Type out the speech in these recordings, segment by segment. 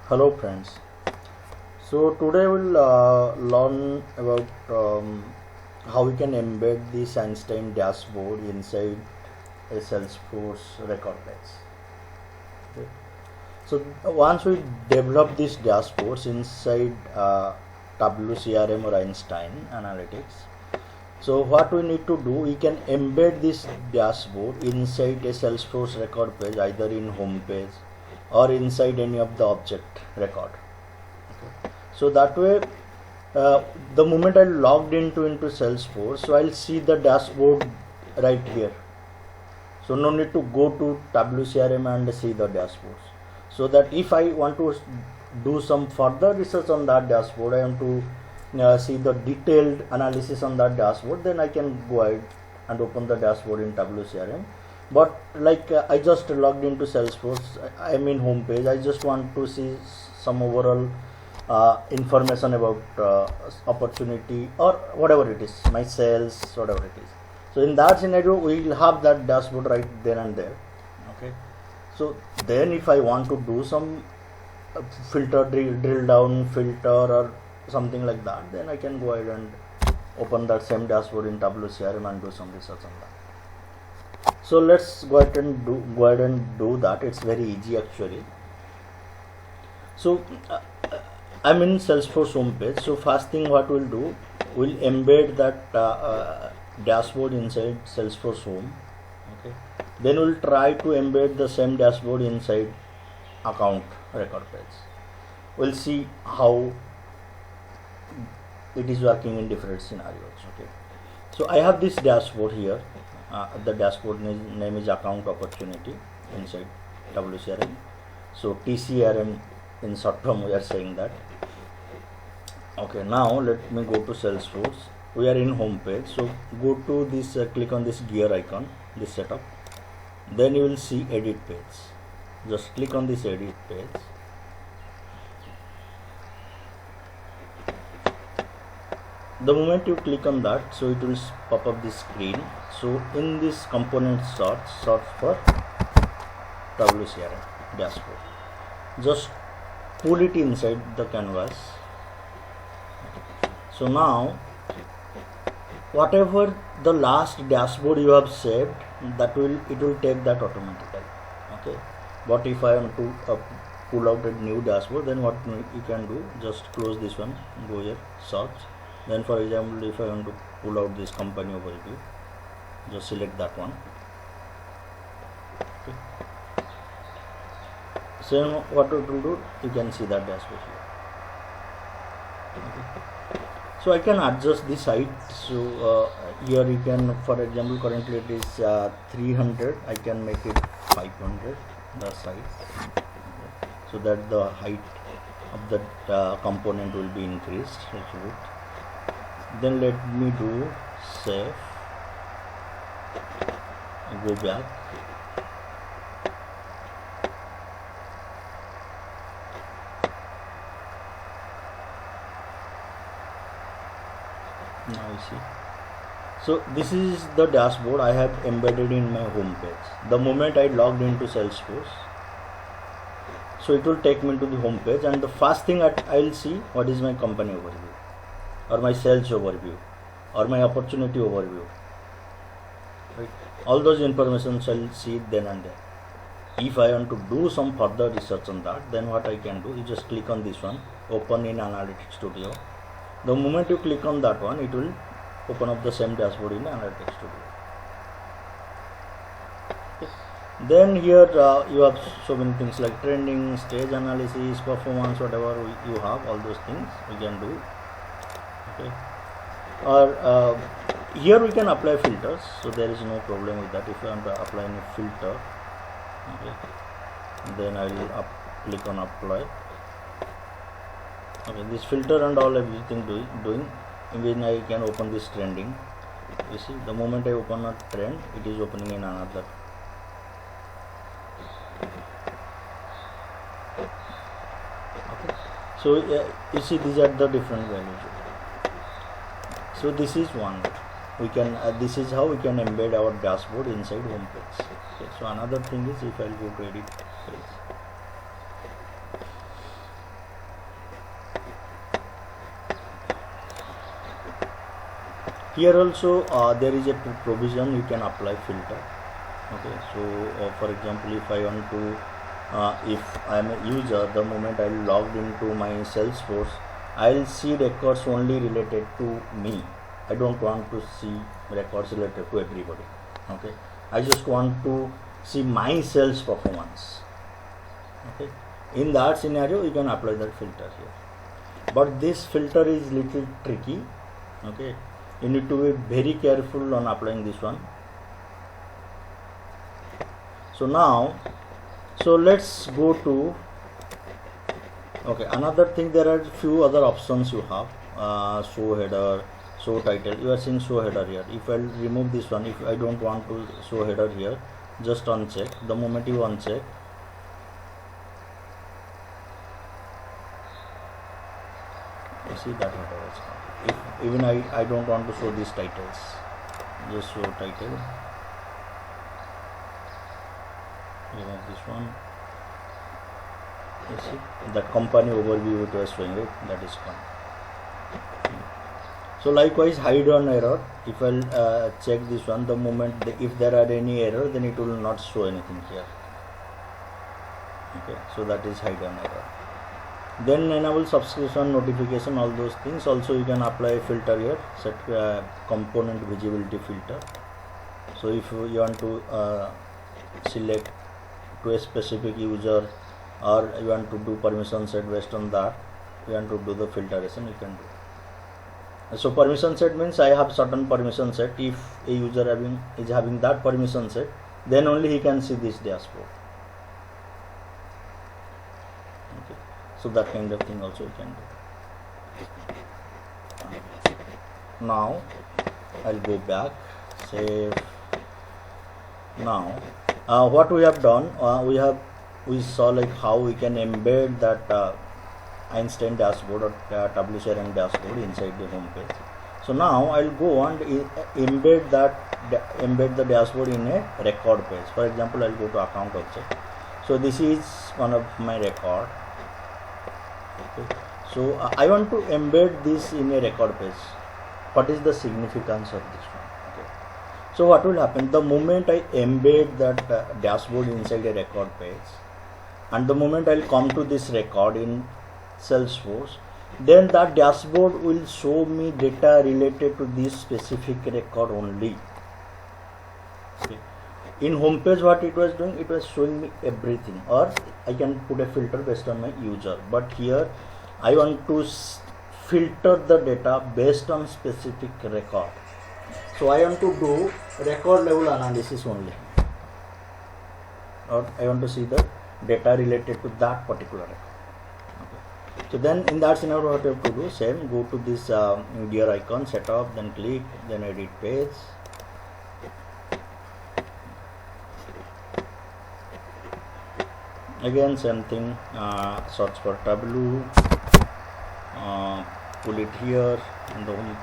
Hello friends. So today we'll learn about how we can embed this Einstein dashboard inside a Salesforce record base. Okay. So once we develop this dashboards inside WCRM or Einstein Analytics, so what we need to do, we can embed this dashboard inside a Salesforce record page, either in home page or inside any of the object record. Okay. So that way, the moment I logged into Salesforce, so I'll see the dashboard right here. So no need to go to WCRM and see the dashboards. So that if I want to do some further research on that dashboard, I want to see the detailed analysis on that dashboard, then I can go ahead and open the dashboard in WCRM. But like I just logged into Salesforce, I'm in home page, I just want to see some overall information about opportunity or whatever it is, my sales, whatever it is. So in that scenario, we will have that dashboard right then and there. Okay. So then if I want to do some filter, drill down filter or something like that, then I can go ahead and open that same dashboard in WCRM and do some research on that. So let's go ahead and do that. It's very easy actually. So I'm in Salesforce homepage. So first thing what we'll do, we'll embed that dashboard inside Salesforce home. Okay. Then we'll try to embed the same dashboard inside account record page. We'll see how it is working in different scenarios. Okay. So I have this dashboard here. The dashboard name is account opportunity inside WCRM. So TCRM in short term we are saying that. Okay, now let me go to Salesforce. We are in home page. So go to this, click on this gear icon, this setup. Then you will see edit page. Just click on this edit page. The moment you click on that, so it will pop up this screen. So in this component search for WCRM dashboard. Just pull it inside the canvas. So now whatever the last dashboard you have saved, it will take that automatically. Okay. But if I want to pull out a new dashboard, then what you can do, just close this one, go here, search. Then for example, if I want to pull out this company overview, just select that one. Okay. So what it will do, you can see that dashboard here. Okay. So I can adjust the height. So here you can, for example, currently it is 300. I can make it 500 the size, okay, so that the height of that component will be increased a little bit. Then let me do save, go back. Now you see. So this is the dashboard I have embedded in my home page. The moment I logged into Salesforce, so it will take me to the home page, and the first thing I will see what is my company overview, or my sales overview, or my opportunity overview. Right? All those information I'll see then and there. If I want to do some further research on that, then what I can do is just click on this one, open in Analytics Studio. The moment you click on that one, it will open up the same dashboard in Analytics Studio. Okay. Then here you have so many things like trending, stage analysis, performance, whatever you have, all those things we can do. Okay. Or here we can apply filters, so there is no problem with that. If you want to apply any filter, okay, then I will click on apply. Okay, this filter and all everything doing, when I can open this trending. You see, the moment I open a trend, it is opening in another. Okay. So you see, these are the different values. So this is one. We can this is how we can embed our dashboard inside home page. Okay. So another thing is, if I go to edit page, Here also there is a provision you can apply filter. Okay, so for example, if I want to if I am a user, the moment I logged into my Salesforce, I'll see records only related to me. I don't want to see records related to everybody. Okay, I just want to see my sales performance. Okay, in that scenario you can apply that filter here, but this filter is little tricky. Okay, you need to be very careful on applying this one. So now, so let's go to, okay, another thing, there are few other options you have, show header, show title. You are seeing show header here. If I remove this one, if I don't want to show header here, just uncheck. The moment you uncheck, you see that header is gone. If even I don't want to show these titles, just show title. Remove this one. You see that company overview it was showing, right? That is gone. So likewise, hide on error. If I'll check this one, the moment if there are any error, then it will not show anything here. Okay, so that is hide on error. Then enable subscription notification, all those things. Also you can apply a filter here, set component visibility filter. So if you want to select to a specific user, or you want to do permission set, based on that you want to do the filtration, you can do. So permission set means I have certain permission set. If a user is having that permission set, then only he can see this dashboard. Okay, so that kind of thing also you can do. Now I'll go back, save. Now what we have done, we saw like how we can embed that Einstein dashboard or WCRM dashboard inside the home page. So now I'll go and embed the dashboard in a record page. For example, I'll go to account object. So this is one of my record. Okay. So I want to embed this in a record page. What is the significance of this one? So what will happen, the moment I embed that dashboard inside a record page, and the moment I'll come to this record in Salesforce, then that dashboard will show me data related to this specific record only. Okay. In homepage, what it was doing, it was showing me everything, or I can put a filter based on my user. But here I want to filter the data based on specific record. So I want to do record level analysis only, or I want to see the data related to that particular record. Okay. So then in that scenario, what you have to do, same, go to this gear icon, setup, then click, then edit page. Again same thing, search for Tableau, pull it here in the home.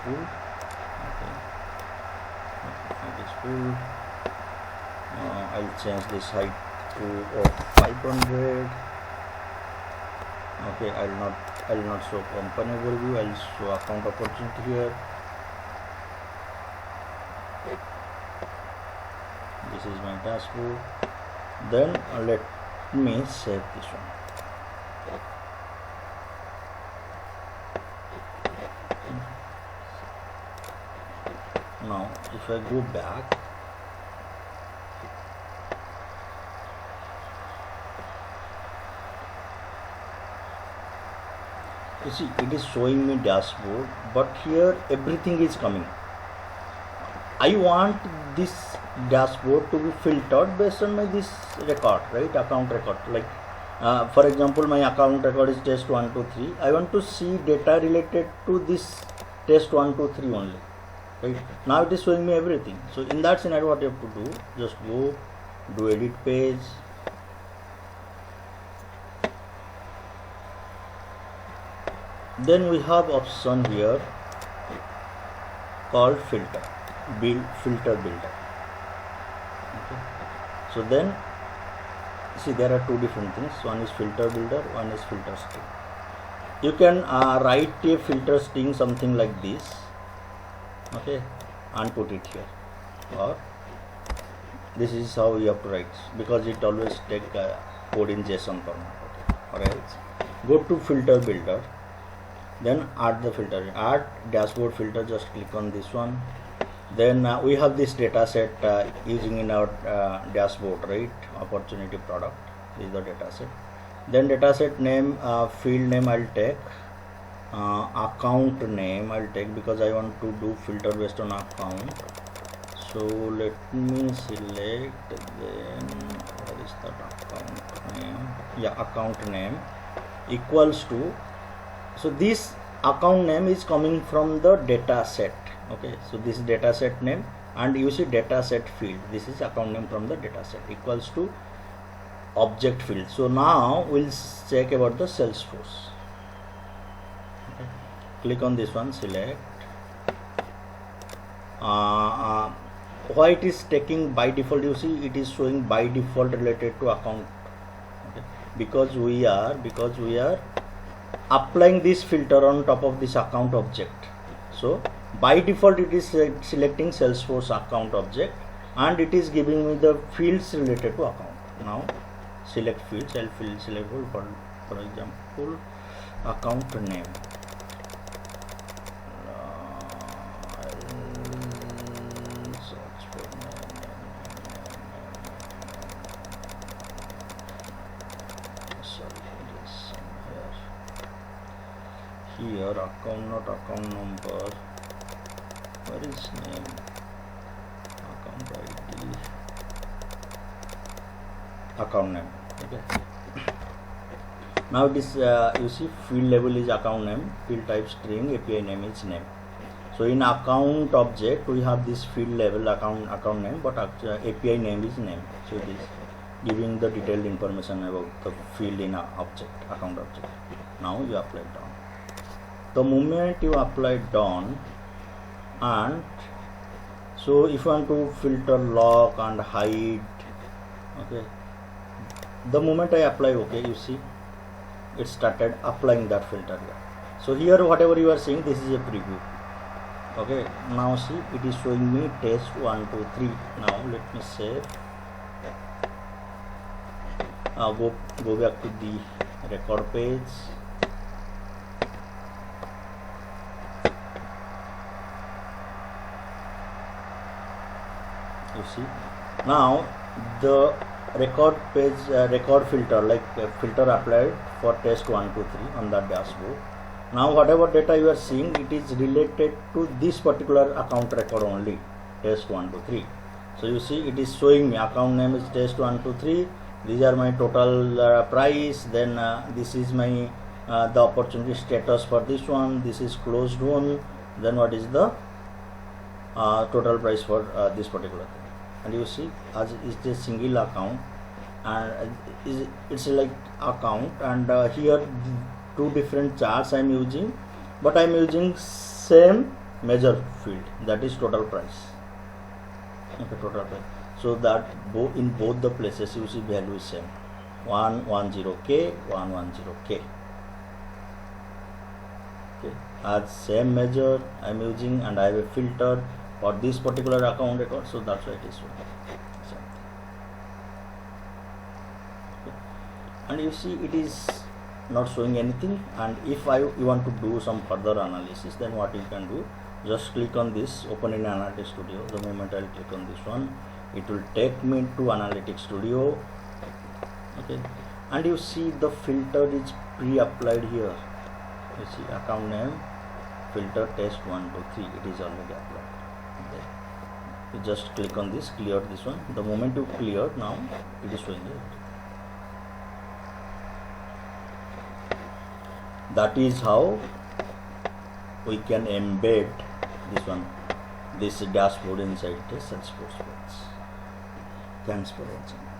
Full. Okay. It is full. I'll change this height to 500. Okay, I'll not show company overview. I'll show account opportunity here. This is my dashboard. Then let me save this one. Now if I go back, you see it is showing me dashboard, but here everything is coming. I want this dashboard to be filtered based on my this record, right? Account record. Like for example, my account record is test 1 2 3. I want to see data related to this test 1 2 3 only. Right? Now it is showing me everything. So in that scenario, what you have to do, just go do edit page, then we have option here called filter builder. Okay. So then see there are two different things, one is filter builder, one is filter string. you can write a filter string something like this, okay, and put it here, or this is how you have to write, because it always take code in JSON format, okay. Or else go to filter builder, then add the filter, add dashboard filter, just click on this one. Then we have this data set using in our dashboard, right? Opportunity product, this is the data set. Then data set name, field name I'll take, account name I'll take, because I want to do filter based on account. So let me select, then what is that account name? Yeah, account name equals to, so this account name is coming from the data set, okay. So this is data set name, and you see data set field, this is account name from the data set, equals to object field. So now we'll check about the Salesforce, okay. Click on this one, select, why it is taking by default, you see it is showing by default related to account, okay, because we are applying this filter on top of this account object. So by default it is selecting Salesforce account object, and it is giving me the fields related to account. Now select fields, I'll select for example account name, here account, not account number, where is name, account ID, account name, okay. Now this you see field label is account name, field type string, API name is name. So in account object we have this field label account name, but API name is name. So it is giving the detailed information about the field in object, account object. Now you apply done. The moment you apply done, and so if you want to filter, lock and hide, okay, the moment I apply okay, you see it started applying that filter here. So here whatever you are seeing, this is a preview, okay. Now see it is showing me test 1 2 3. Now let me save, go back to the record page. You see now the record page, record filter, like filter applied for test 1 2 3 on that dashboard. Now whatever data you are seeing, it is related to this particular account record only, test 1 2 3. So you see it is showing me account name is test 1 2 3, these are my total price, then this is my the opportunity status for this one, this is closed one, then what is the total price for this particular thing. And you see as is a single account, and it's like account, and here two different charts I am using, but I am using same measure field, that is total price, okay, total price. So that in both the places you see value is same, 110k, 110k, okay. As same measure I am using, and I have a filter for this particular account record, so that's why it is showing. Okay. And you see it is not showing anything. And if you want to do some further analysis, then what you can do, just click on this, open in Analytics Studio. The moment I'll click on this one, it will take me to Analytics Studio, okay. And you see the filter is pre-applied here. You see account name, filter test 1 2 3, it is already applied. Okay. You just click on this, clear this one. The moment you clear, now it is showing it. That is how we can embed this dashboard inside the Salesforce. Thanks for watching.